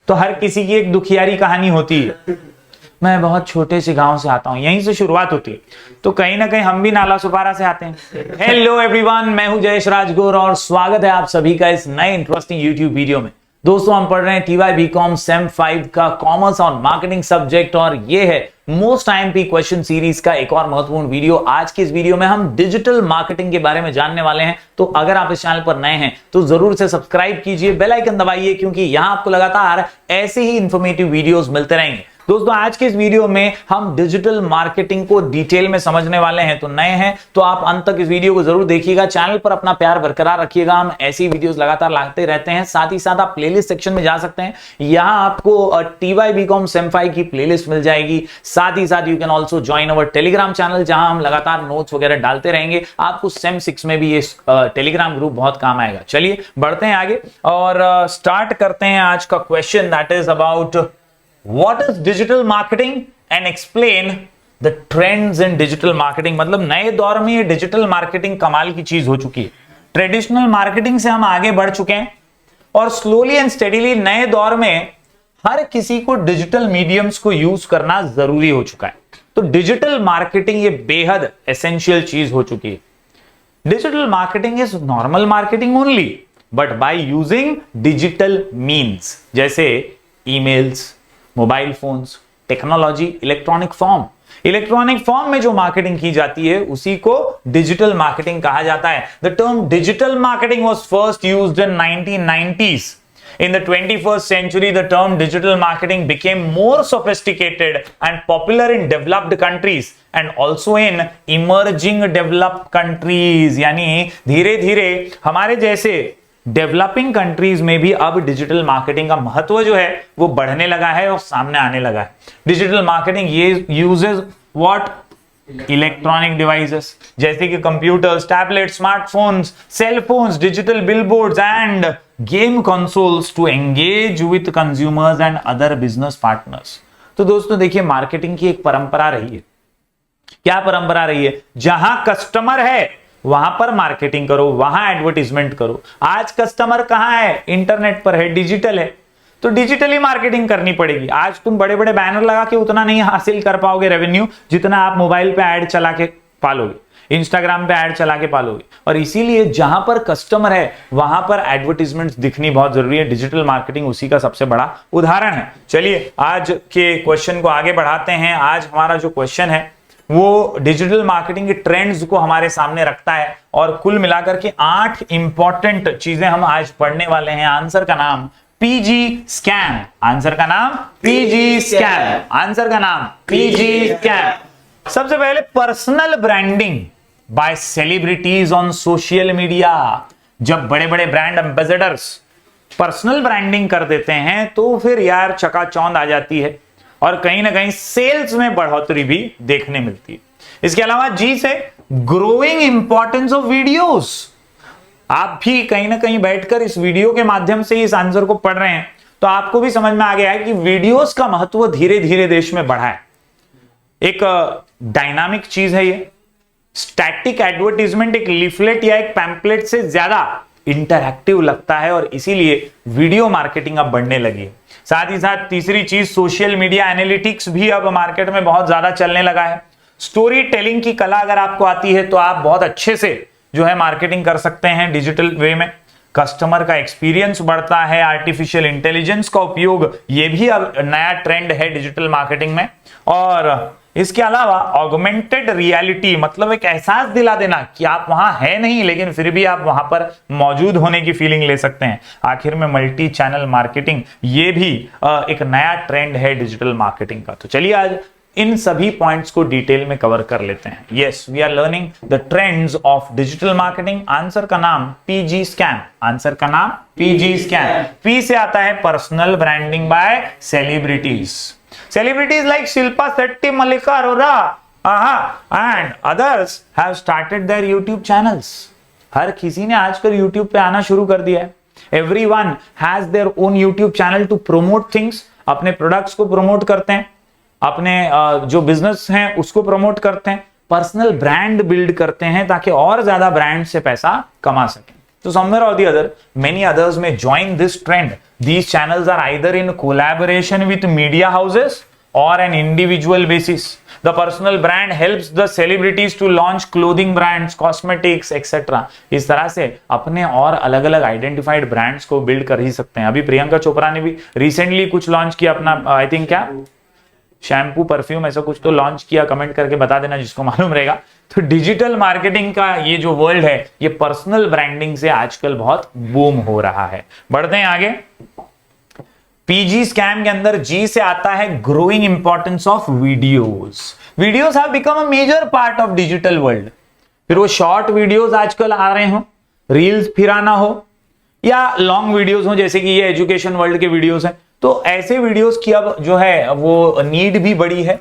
तो हर किसी की एक दुखियारी कहानी होती है। मैं बहुत छोटे से गांव से आता हूं, यहीं से शुरुआत होती है। तो कहीं ना कहीं हम भी नाला सुपारा से आते हैं। हेलो एवरीवन, मैं हूं जयेश राजगुर और स्वागत है आप सभी का इस नए इंटरेस्टिंग यूट्यूब वीडियो में। दोस्तों, हम पढ़ रहे हैं TY BCom सेम 5 का कॉमर्स ऑन मार्केटिंग सब्जेक्ट और ये है मोस्ट IMP क्वेश्चन सीरीज का एक और महत्वपूर्ण वीडियो। आज की इस वीडियो में हम डिजिटल मार्केटिंग के बारे में जानने वाले हैं। तो अगर आप इस चैनल पर नए हैं तो जरूर से सब्सक्राइब कीजिए, बेल आइकन दबाइए, क्योंकि यहां आपको लगातार ऐसे ही इंफॉर्मेटिव वीडियोस मिलते रहेंगे। दोस्तों, आज के इस वीडियो में हम डिजिटल मार्केटिंग को डिटेल में समझने वाले हैं। तो नए हैं तो आप अंत तक इस वीडियो को जरूर देखिएगा, चैनल पर अपना प्यार बरकरार रखिएगा। हम ऐसी वीडियोस लगातार लाते रहते हैं। साथ ही साथ आप प्लेलिस्ट सेक्शन में जा सकते हैं, यहां आपको TY BCom सेम 5 की प्लेलिस्ट मिल जाएगी। साथ ही साथ you can also join our Telegram channel, जहां हम लगातार नोट्स वगैरह डालते रहेंगे। आपको सेम 6 में भी ये टेलीग्राम ग्रुप बहुत काम आएगा। चलिए बढ़ते हैं आगे और स्टार्ट करते हैं आज का question, that is about What is digital marketing and explain the trends in digital marketing। मतलब नए दौर में ये डिजिटल मार्केटिंग कमाल की चीज हो चुकी है। ट्रेडिशनल मार्केटिंग से हम आगे बढ़ चुके हैं और स्लोली एंड स्टेडीली नए दौर में हर किसी को डिजिटल मीडियम्स को यूज करना जरूरी हो चुका है। तो डिजिटल मार्केटिंग ये बेहद एसेंशियल चीज हो चुकी है। Digital marketing is normal marketing only but by using digital means, जैसे emails, mobile phones, technology, electronic form में जो मार्केटिंग की जाती है उसी को डिजिटल मार्केटिंग कहा जाता है। The term digital marketing was first used in 1990s। In the 21st century, the term digital marketing became more sophisticated and popular in developed countries and also in emerging developed countries। यानी धीरे धीरे हमारे जैसे developing countries में भी अब digital marketing का महत्व जो है वो बढ़ने लगा है और सामने आने लगा है। डिजिटल मार्केटिंग ये यूजेस व्हाट, इलेक्ट्रॉनिक डिवाइसेस जैसे कि computers, tablet, smartphones, cell phones, digital billboards and game consoles to engage with consumers and other business partners. तो दोस्तों देखिए, मार्केटिंग की एक परंपरा रही है। क्या परंपरा रही है? जहां कस्टमर है वहां पर मार्केटिंग करो, वहां एडवर्टीजमेंट करो। आज कस्टमर कहां है? इंटरनेट पर है, डिजिटल है, तो डिजिटली मार्केटिंग करनी पड़ेगी। आज तुम बड़े बड़े बैनर लगा के उतना नहीं हासिल कर पाओगे रेवेन्यू, जितना आप मोबाइल पे ऐड चला के पालोगे, इंस्टाग्राम पे ऐड चला के पालोगे। और इसीलिए जहां पर कस्टमर है वहां पर एडवर्टीजमेंट दिखनी बहुत जरूरी है। डिजिटल मार्केटिंग उसी का सबसे बड़ा उदाहरण है। चलिए आज के क्वेश्चन को आगे बढ़ाते हैं। आज हमारा जो क्वेश्चन है वो डिजिटल मार्केटिंग के ट्रेंड्स को हमारे सामने रखता है और कुल मिलाकर के 8 इंपॉर्टेंट चीजें हम आज पढ़ने वाले हैं। आंसर का नाम PG स्कैम। आंसर का नाम PG स्कैम। आंसर का नाम PG स्कैम। सबसे पहले personal branding by celebrities on social media. जब बड़े बड़े ब्रांड एम्बेसडर्स पर्सनल ब्रांडिंग कर देते हैं तो फिर यार चकाचौंध आ जाती है और कहीं ना कहीं सेल्स में बढ़ोतरी भी देखने मिलती है। इसके अलावा जी से ग्रोइंग इंपॉर्टेंस ऑफ वीडियोस। आप भी कहीं ना कहीं बैठकर इस वीडियो के माध्यम से इस आंसर को पढ़ रहे हैं तो आपको भी समझ में आ गया है कि वीडियोस का महत्व धीरे धीरे देश में बढ़ा है। एक डायनामिक चीज है ये। स्टैटिक एडवर्टीजमेंट एक लीफलेट या एक पैम्पलेट से ज्यादा इंटरैक्टिव लगता है और इसीलिए वीडियो मार्केटिंग अब बढ़ने लगी है। साथ ही साथ तीसरी चीज, सोशल मीडिया एनालिटिक्स भी अब मार्केट में बहुत ज्यादा चलने लगा है। स्टोरी टेलिंग की कला अगर आपको आती है तो आप बहुत अच्छे से जो है मार्केटिंग कर सकते हैं डिजिटल वे में। कस्टमर का एक्सपीरियंस बढ़ता है। आर्टिफिशियल इंटेलिजेंस का उपयोग ये भी अब नया ट्रेंड है डिजिटल मार्केटिंग में। और इसके अलावा ऑगमेंटेड रियलिटी, मतलब एक एहसास दिला देना कि आप वहां है नहीं लेकिन फिर भी आप वहां पर मौजूद होने की फीलिंग ले सकते हैं। आखिर में मल्टी चैनल मार्केटिंग ये भी एक नया ट्रेंड है डिजिटल मार्केटिंग का। तो चलिए आज इन सभी पॉइंट्स को डिटेल में कवर कर लेते हैं। Yes, we are learning the trends of digital marketing. Answer का नाम PG स्कैम। आंसर का नाम PG स्कैम। P से आता है personal branding by celebrities. Celebrities like Shilpa Shetty, Malika Arora, and others have started their YouTube channels। हर किसी ने आजकल YouTube पे आना शुरू कर दिया है। Everyone has their own YouTube channel to promote things। अपने प्रोडक्ट्स को प्रमोट करते हैं, अपने जो बिजनेस हैं उसको प्रमोट करते हैं, पर्सनल ब्रांड बिल्ड करते हैं ताकि और ज्यादा ब्रांड से पैसा कमा सकें। So somewhere or the other, many others may join this trend. These channels are either in collaboration with media houses or an individual basis. The personal brand helps the celebrities to launch clothing brands, cosmetics, etc. इस तरह से अपने और अलग अलग identified brands को build कर ही सकते हैं। अभी प्रियंका चोपड़ा ने भी रिसेंटली कुछ लॉन्च किया अपना, आई थिंक क्या शैम्पू परफ्यूम ऐसा कुछ तो लॉन्च किया, कमेंट करके बता देना जिसको मालूम रहेगा। तो डिजिटल मार्केटिंग का ये जो वर्ल्ड है, ये पर्सनल ब्रांडिंग से आजकल बहुत बूम हो रहा है। बढ़ते हैं आगे। पीजी स्कैम के अंदर जी से आता है growing importance of videos. Videos have become a major part of digital world. फिर वो शॉर्ट वीडियोस आजकल आ रहे हो, रील्स फिर आना हो, या लॉन्ग वीडियोस हो जैसे कि ये एजुकेशन वर्ल्ड के वीडियोस हैं, तो ऐसे वीडियोस की अब जो है वो नीड भी बढ़ी है।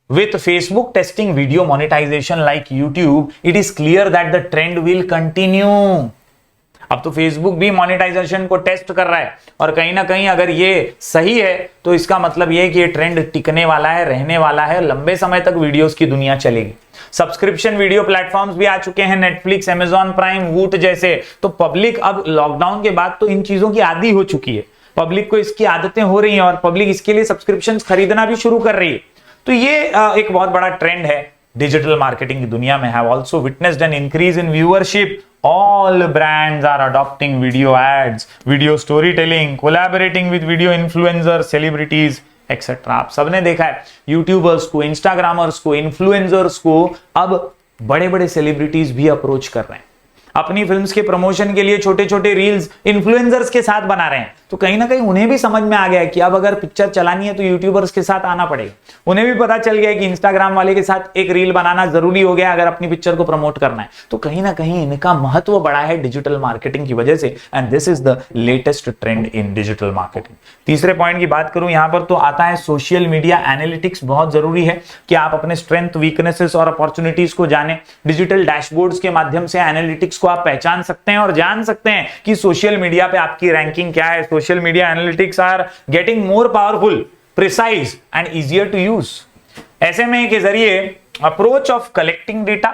With Facebook testing video monetization like YouTube, it is clear that the trend will continue. अब तो Facebook भी मोनेटाइजेशन को टेस्ट कर रहा है, और कहीं ना कहीं अगर ये सही है तो इसका मतलब ये कि ये ट्रेंड टिकने वाला है, रहने वाला है, लंबे समय तक वीडियोस की दुनिया चलेगी। सब्सक्रिप्शन वीडियो प्लेटफॉर्म्स भी आ चुके हैं, नेटफ्लिक्स, अमेजॉन प्राइम, वूट जैसे। तो पब्लिक अब लॉकडाउन के बाद तो इन चीजों की आदी हो चुकी है, पब्लिक को इसकी आदतें हो रही हैं और पब्लिक इसके लिए सब्सक्रिप्शन खरीदना भी शुरू कर रही है। तो ये एक बहुत बड़ा ट्रेंड है डिजिटल मार्केटिंग की दुनिया में। Have also witnessed an increase in viewership. All brands are adopting video ads, video story telling, collaborating with video influencers, celebrities etcetera. आप सबने देखा है यूट्यूबर्स को, इंस्टाग्रामर्स को, इन्फ्लुएंसर्स को अब बड़े बड़े सेलिब्रिटीज भी अप्रोच कर रहे हैं। अपनी फिल्म्स के प्रमोशन के लिए छोटे छोटे रील्स इन्फ्लुएंसर्स के साथ बना रहे हैं। तो कहीं ना कहीं उन्हें भी समझ में आ गया है कि अब अगर पिक्चर चलानी है तो यूट्यूबर्स के साथ आना पड़ेगा। उन्हें भी पता चल गया है कि इंस्टाग्राम वाले के साथ एक रील बनाना जरूरी हो गया अगर अपनी पिक्चर को प्रमोट करना है। तो कहीं ना कहीं इनका महत्व बढ़ा है डिजिटल मार्केटिंग की वजह से, and this is the latest trend in digital marketing. तीसरे पॉइंट की बात करूं यहां पर तो आता है सोशल मीडिया एनालिटिक्स। बहुत जरूरी है कि आप अपने स्ट्रेंथ, वीकनेसेस और अपॉर्चुनिटीज को जाने। डिजिटल डैशबोर्ड्स के माध्यम से एनालिटिक्स को आप पहचान सकते हैं और जान सकते हैं कि सोशल मीडिया पे आपकी रैंकिंग क्या है। Social media analytics are getting more powerful, precise and easier to use. ऐसे में के जरिए approach of collecting data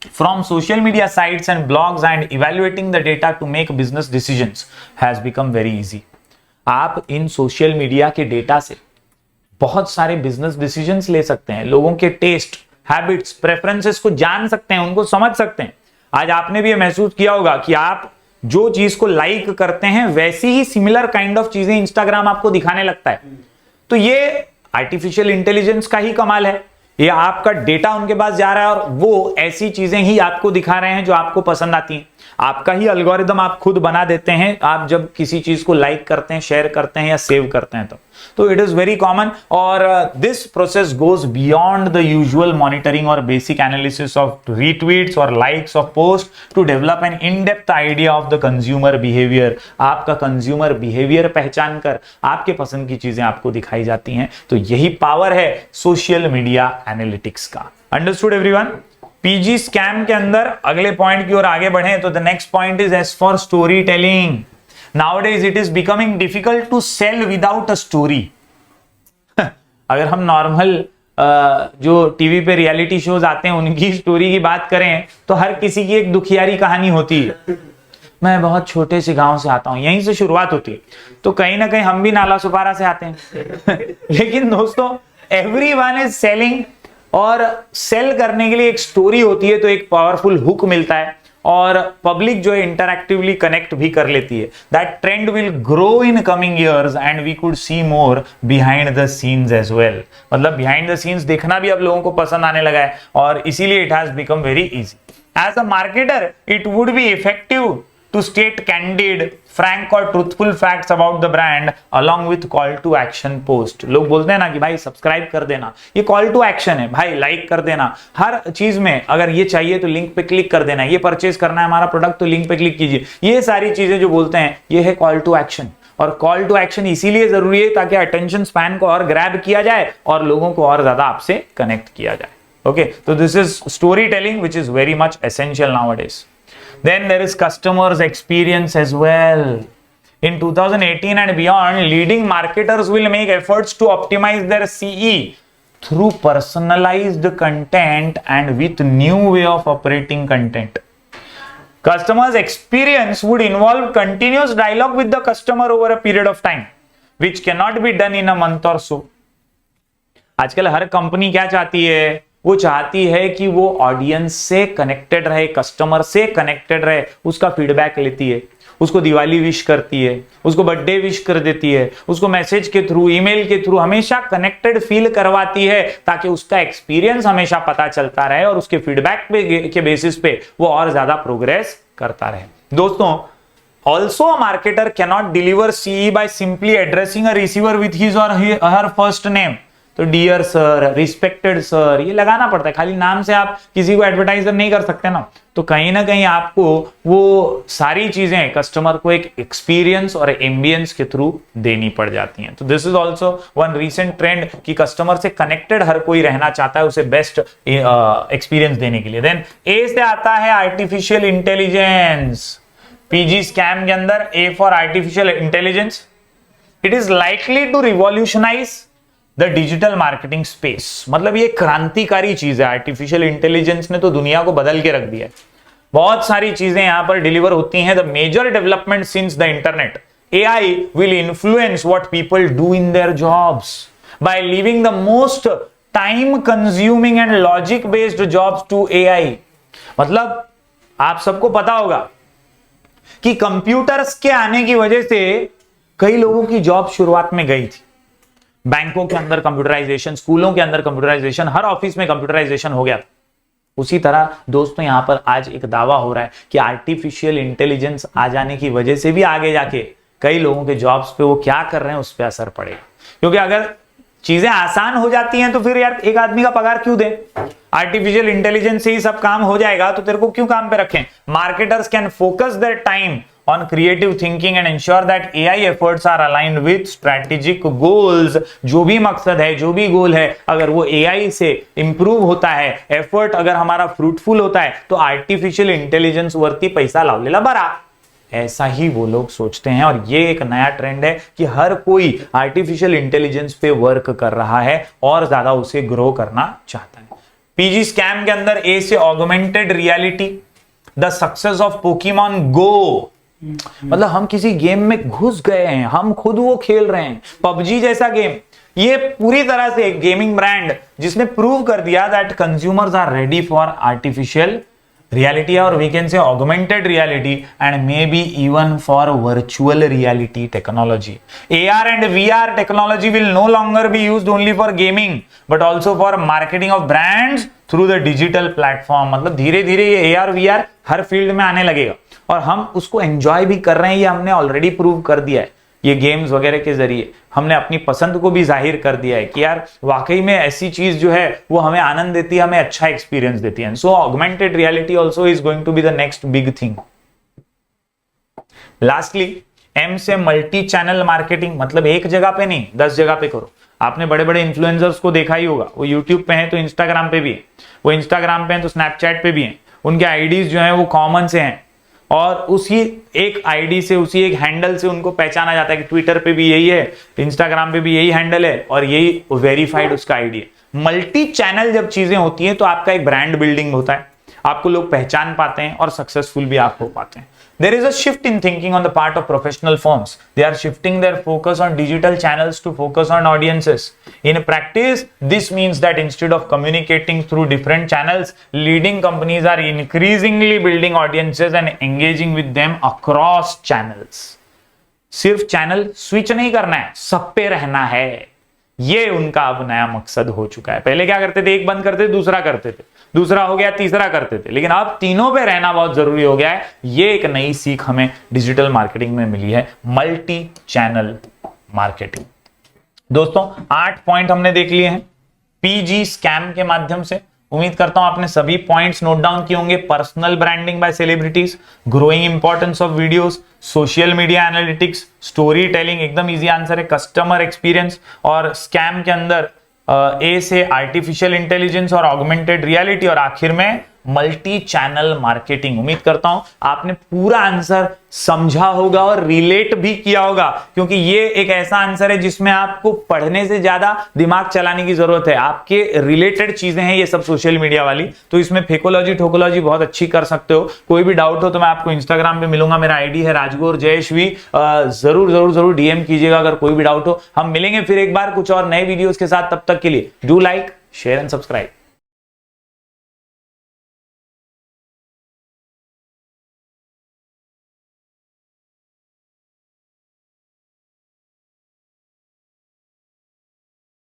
from social media sites and blogs and evaluating the data to make business decisions has become very easy. आप इन social media के data से बहुत सारे बिजनेस डिसीजंस ले सकते हैं, लोगों के टेस्ट, हैबिट्स, प्रेफरेंसेस को जान सकते हैं, उनको समझ सकते हैं। आज आपने भी ये महसूस किया होगा कि आप जो चीज को लाइक करते हैं वैसी ही सिमिलर काइंड ऑफ चीजें इंस्टाग्राम आपको दिखाने लगता है। तो ये आर्टिफिशियल इंटेलिजेंस का ही कमाल है। ये आपका डेटा उनके पास जा रहा है और वो ऐसी चीजें ही आपको दिखा रहे हैं जो आपको पसंद आती हैं। आपका ही एल्गोरिदम आप खुद बना देते हैं आप जब किसी चीज को लाइक करते हैं, शेयर करते हैं या सेव करते हैं। तो इट इज वेरी कॉमन, और this process goes beyond the usual monitoring और बेसिक एनालिसिस ऑफ रीट्वीट्स और likes of post to develop an in depth idea of the consumer behaviour. आपका कंज्यूमर बिहेवियर पहचान कर आपके पसंद की चीजें आपको दिखाई जाती हैं। तो यही पावर है सोशल मीडिया एनालिटिक्स का। Understood everyone? पीजी स्कैम के अंदर अगले पॉइंट की ओर आगे बढ़े तो the next point is as for story telling. Nowadays it is becoming difficult to sell without a story. अगर हम नॉर्मल जो टीवी पे रियलिटी शोज आते हैं उनकी स्टोरी की बात करें तो हर किसी की एक दुखियारी कहानी होती है। मैं बहुत छोटे से गांव से आता हूं, यहीं से शुरुआत होती है। तो कहीं ना कहीं हम भी नाला सुपारा से आते हैं। लेकिन दोस्तों एवरीवन इज सेलिंग, और सेल करने के लिए एक स्टोरी होती है तो एक पावरफुल हुक मिलता है और पब्लिक जो है इंटरएक्टिवली कनेक्ट भी कर लेती है। That trend will grow in coming years and we could see more behind the scenes as well. मतलब बिहाइंड द सीन्स देखना भी अब लोगों को पसंद आने लगा है, और इसीलिए it has become very easy. As a marketer it would be effective to state candid, frank और truthful facts about the brand along with call to action post। लोग बोलते हैं ना कि भाई सब्सक्राइब कर देना, ये कॉल टू एक्शन है भाई, लाइक कर देना। हर चीज में अगर ये चाहिए तो लिंक पे क्लिक कर देना, ये परचेज करना है हमारा प्रोडक्ट तो लिंक पे क्लिक कीजिए। ये सारी चीजें जो बोलते हैं ये है कॉल टू एक्शन। और कॉल टू एक्शन इसीलिए जरूरी है ताकि अटेंशन स्पैन को और ग्रैब किया जाए और लोगों को और ज्यादा आपसे कनेक्ट किया जाए। ओके, तो this is story telling which is very much essential nowadays. Then there is customers experience as well. In 2018 and beyond, leading marketers will make efforts to optimize their CE through personalized content and with new way of operating content. Customers experience would involve continuous dialogue with the customer over a period of time, which cannot be done in a month or so. आजकल हर company क्या चाहती है? वो चाहती है कि वो audience से कनेक्टेड रहे, कस्टमर से कनेक्टेड रहे, उसका फीडबैक लेती है, उसको दिवाली विश करती है, उसको बर्थडे विश कर देती है, उसको मैसेज के थ्रू, ईमेल के थ्रू हमेशा कनेक्टेड फील करवाती है, ताकि उसका एक्सपीरियंस हमेशा पता चलता रहे और उसके फीडबैक के बेसिस पे वो और ज्यादा प्रोग्रेस करता रहे। दोस्तों, also a marketer cannot deliver CE by simply addressing a receiver with his or her first name. तो डियर सर, रिस्पेक्टेड सर, ये लगाना पड़ता है। खाली नाम से आप किसी को एडवर्टाइजर नहीं कर सकते ना। तो कहीं ना कहीं आपको वो सारी चीजें कस्टमर को एक एक्सपीरियंस और एम्बियंस के थ्रू देनी पड़ जाती हैं। तो this is also one recent trend कि कस्टमर से कनेक्टेड हर कोई रहना चाहता है, उसे बेस्ट एक्सपीरियंस देने के लिए। देन ए से आता है आर्टिफिशियल इंटेलिजेंस। पीजी स्कैम के अंदर A for artificial intelligence. It is likely to revolutionise the digital marketing space. मतलब ये क्रांतिकारी चीज है। आर्टिफिशियल इंटेलिजेंस ने तो दुनिया को बदल के रख दिया है। बहुत सारी चीजें यहां पर डिलीवर होती हैं। The major development since the internet, AI will influence what people do in their jobs by leaving the most time consuming and logic based jobs to AI. मतलब आप सबको पता होगा कि कंप्यूटर्स के आने की वजह से कई लोगों की जॉब शुरुआत में गई थी। बैंकों के अंदर कंप्यूटराइजेशन, स्कूलों के अंदर कंप्यूटराइजेशन, हर ऑफिस में कंप्यूटराइजेशन हो गया था। उसी तरह दोस्तों यहां पर आज एक दावा हो रहा है कि आर्टिफिशियल इंटेलिजेंस आ जाने की वजह से भी आगे जाके कई लोगों के जॉब्स पे वो क्या कर रहे हैं उस पर असर पड़ेगा। क्योंकि अगर चीजें आसान हो जाती हैं तो फिर यार एक आदमी का पगार क्यों दे? आर्टिफिशियल इंटेलिजेंस से ही सब काम हो जाएगा तो तेरे को क्यों काम पे रखें? Marketers can focus their time on creative thinking and ensure that AI efforts are aligned with strategic goals। जो भी मकसद है, जो भी गोल है, अगर वो AI से इंप्रूव होता है, एफर्ट अगर हमारा फ्रूटफुल होता है, तो आर्टिफिशियल इंटेलिजेंस वरती पैसा लावलेला बरा। ऐसा ही वो लोग सोचते हैं और ये एक नया ट्रेंड है कि हर कोई आर्टिफिशियल इंटेलिजेंस पे वर्क कर रहा है और ज्यादा उसे ग्रो करना चाहता है। पीजी स्कैम के अंदर ए से augmented reality, the success of Pokemon Go. मतलब हम किसी गेम में घुस गए हैं, हम खुद वो खेल रहे हैं। पबजी जैसा गेम, ये पूरी तरह से एक गेमिंग ब्रांड जिसने प्रूव कर दिया that consumers are ready for artificial reality और we can say augmented reality and may be even for virtual reality technology. AR and VR technology will no longer be used only for gaming but also for marketing of brands through the digital platform। मतलब धीरे धीरे ये AR VR हर field में आने लगेगा और हम उसको एंजॉय भी कर रहे हैं। ये हमने ऑलरेडी प्रूव कर दिया है। ये गेम्स वगैरह के जरिए हमने अपनी पसंद को भी जाहिर कर दिया है कि यार वाकई में ऐसी चीज जो है वो हमें आनंद देती है, हमें अच्छा एक्सपीरियंस देती है। So augmented reality also is going to be the next big thing. Lastly M से मल्टी चैनल मार्केटिंग। मतलब एक जगह पे नहीं, 10 जगह पे करो। आपने बड़े बड़े इन्फ्लुएंसर्स को देखा ही होगा, वो यूट्यूब पे हैं तो इंस्टाग्राम पे भी है, वो इंस्टाग्राम पे हैं तो स्नैपचैट पे भी हैं। उनके आईडीज जो हैं वो कॉमन से हैं और उसी एक आईडी से, उसी एक हैंडल से उनको पहचाना जाता है कि ट्विटर पे भी यही है, इंस्टाग्राम पे भी यही हैंडल है और यही वेरीफाइड उसका आईडी है। मल्टी चैनल जब चीजें होती हैं तो आपका एक ब्रांड बिल्डिंग होता है, आपको लोग पहचान पाते हैं और सक्सेसफुल भी आप हो पाते हैं। There is a shift in thinking on the part of professional firms. They are shifting their focus on digital channels to focus on audiences. In practice, this means that instead of communicating through different channels, leading companies are increasingly building audiences and engaging with them across channels. सिर्फ channel switch नहीं करना है, सब पे रहना है। ये उनका अब नया मकसद हो चुका है। पहले क्या करते थे? एक बंद करते थे, दूसरा करते थे, दूसरा हो गया, तीसरा करते थे, लेकिन अब तीनों पे रहना बहुत जरूरी हो गया है। ये एक नई सीख हमें डिजिटल मार्केटिंग में मिली है, मल्टी चैनल मार्केटिंग। दोस्तों 8 पॉइंट हमने देख लिए हैं पीजी स्कैम के माध्यम से। उम्मीद करता हूं आपने सभी पॉइंट्स नोट डाउन किए होंगे। Personal branding by celebrities, growing importance of videos, social media analytics, story telling, एकदम इजी आंसर है, कस्टमर एक्सपीरियंस, और स्कैम के अंदर ए से आर्टिफिशियल इंटेलिजेंस और ऑगमेंटेड रियलिटी, और आखिर में मल्टी चैनल मार्केटिंग। उम्मीद करता हूं आपने पूरा आंसर समझा होगा और रिलेट भी किया होगा, क्योंकि ये एक ऐसा आंसर है जिसमें आपको पढ़ने से ज्यादा दिमाग चलाने की जरूरत है। आपके रिलेटेड चीजें हैं ये सब सोशल मीडिया वाली, तो इसमें फेकोलॉजी ठोकोलॉजी बहुत अच्छी कर सकते हो। कोई भी डाउट हो तो मैं आपको इंस्टाग्राम पे मिलूंगा, मेरा आईडी है राजगौर जयश्वी। जरूर जरूर जरूर डीएम कीजिएगा अगर कोई भी डाउट हो। हम मिलेंगे फिर एक बार कुछ और नए वीडियोस के साथ, तब तक के लिए do like share and subscribe.